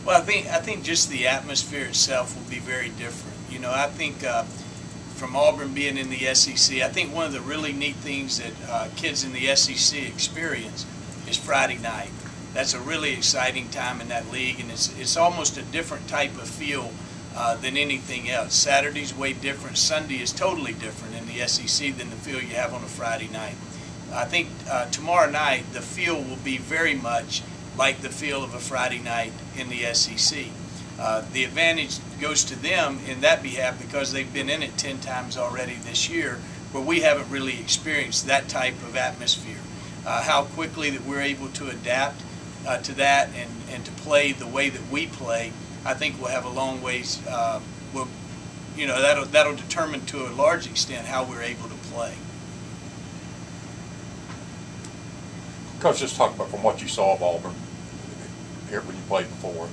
Well, I think just the atmosphere itself will be very different. You know, I think from Auburn being in the SEC, I think one of the really neat things that kids in the SEC experience is Friday night. That's a really exciting time in that league, and it's almost a different type of feel than anything else. Saturday's way different. Sunday is totally different in the SEC than the feel you have on a Friday night. I think tomorrow night the feel will be very much like the feel of a Friday night in the SEC. The advantage goes to them in that behalf because they've been in it 10 times already this year, where we haven't really experienced that type of atmosphere. How quickly that we're able to adapt to that and to play the way that we play, I think we'll have a long ways. You know, that'll determine to a large extent how we're able to play. Coach, just talk about from what you saw of Auburn here when you played before.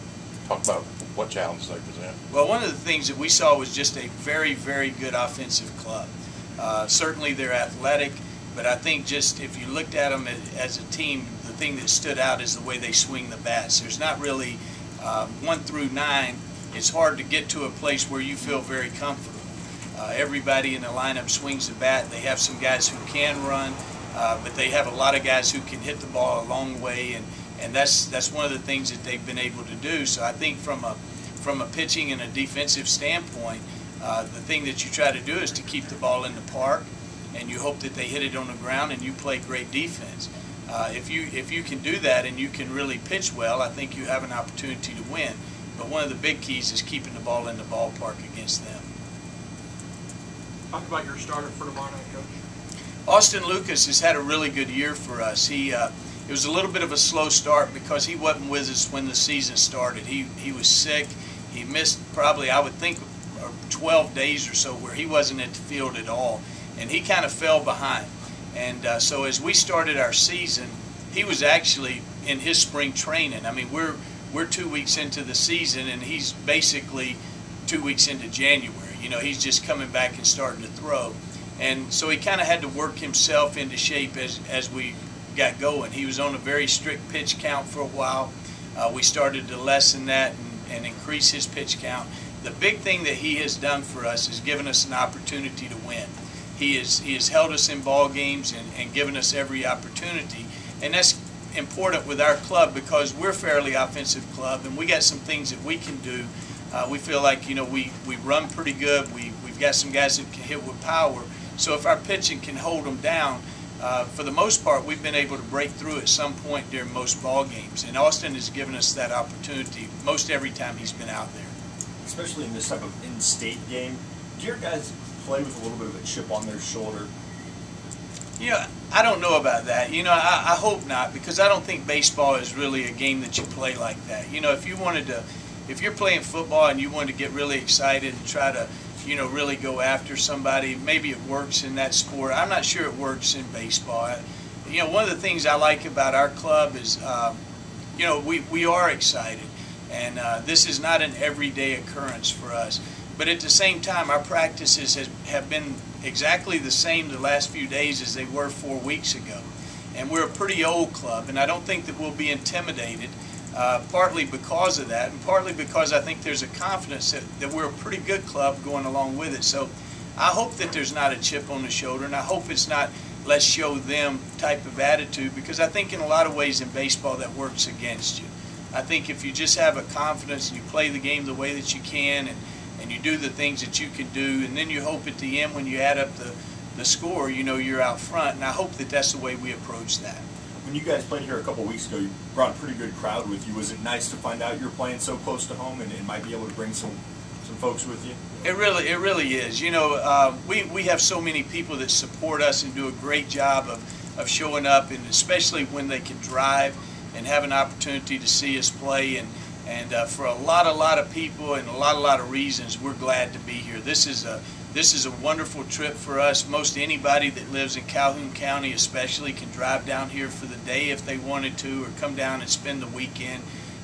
Talk about what challenges they present. Well, one of the things that we saw was just a very, very good offensive club. Certainly they're athletic, but I think just if you looked at them as a team, the thing that stood out is the way they swing the bats. There's not really 1 through 9. It's hard to get to a place where you feel very comfortable. Everybody in the lineup swings the bat. They have some guys who can run. But they have a lot of guys who can hit the ball a long way, and that's one of the things that they've been able to do. So I think from a pitching and a defensive standpoint, the thing that you try to do is to keep the ball in the park, and you hope that they hit it on the ground and you play great defense. If you can do that and you can really pitch well, I think you have an opportunity to win. But one of the big keys is keeping the ball in the ballpark against them. Talk about your starter for tomorrow night, Coach. Austin Lucas has had a really good year for us. It was a little bit of a slow start because he wasn't with us when the season started. He was sick. He missed probably, I would think, 12 days or so where he wasn't at the field at all, and he kind of fell behind. And so as we started our season, he was actually in his spring training. I mean, we're 2 weeks into the season, and he's basically 2 weeks into January. You know, he's just coming back and starting to throw. And so he kind of had to work himself into shape as we got going. He was on a very strict pitch count for a while. We started to lessen that and increase his pitch count. The big thing that he has done for us is given us an opportunity to win. He has held us in ball games and given us every opportunity. And that's important with our club because we're a fairly offensive club, and we got some things that we can do. We feel like, you know, we run pretty good. We've got some guys that can hit with power. So if our pitching can hold them down, for the most part, we've been able to break through at some point during most ball games. And Austin has given us that opportunity most every time he's been out there. Especially in this type of in-state game, do your guys play with a little bit of a chip on their shoulder? You know, I don't know about that. You know, I hope not, because I don't think baseball is really a game that you play like that. You know, if you're playing football and you wanted to get really excited and try to, you know, really go after somebody, maybe it works in that sport. I'm not sure it works in baseball. You know, one of the things I like about our club is, you know, we are excited, and this is not an everyday occurrence for us. But at the same time, our practices have been exactly the same the last few days as they were 4 weeks ago. And we're a pretty old club, and I don't think that we'll be intimidated. Partly because of that, and partly because I think there's a confidence that we're a pretty good club going along with it. So I hope that there's not a chip on the shoulder, and I hope it's not let's show them type of attitude, because I think in a lot of ways in baseball that works against you. I think if you just have a confidence and you play the game the way that you can, and you do the things that you can do, and then you hope at the end when you add up the score, you know you're out front, and I hope that that's the way we approach that. When you guys played here a couple weeks ago, you brought a pretty good crowd with you. Was it nice to find out you're playing so close to home and might be able to bring some folks with you? It really is. You know, we have so many people that support us and do a great job of showing up, and especially when they can drive and have an opportunity to see us play. And for a lot of people and a lot of reasons, we're glad to be here. This is a wonderful trip for us. Most anybody that lives in Calhoun County especially can drive down here for the day if they wanted to, or come down and spend the weekend.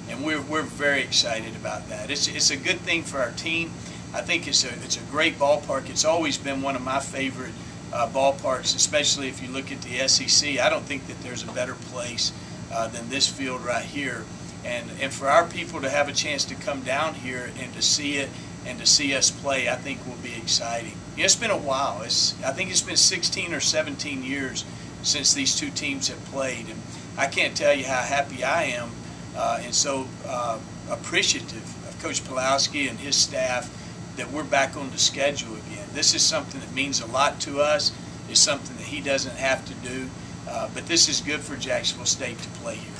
And we're very excited about that. It's a good thing for our team. I think it's a great ballpark. It's always been one of my favorite ballparks, especially if you look at the SEC. I don't think that there's a better place than this field right here. And for our people to have a chance to come down here and to see it and to see us play, I think will be exciting. Yeah, it's been a while. I think it's been 16 or 17 years since these two teams have played, and I can't tell you how happy I am and so appreciative of Coach Pulowski and his staff that we're back on the schedule again. This is something that means a lot to us. It's something that he doesn't have to do, but this is good for Jacksonville State to play here.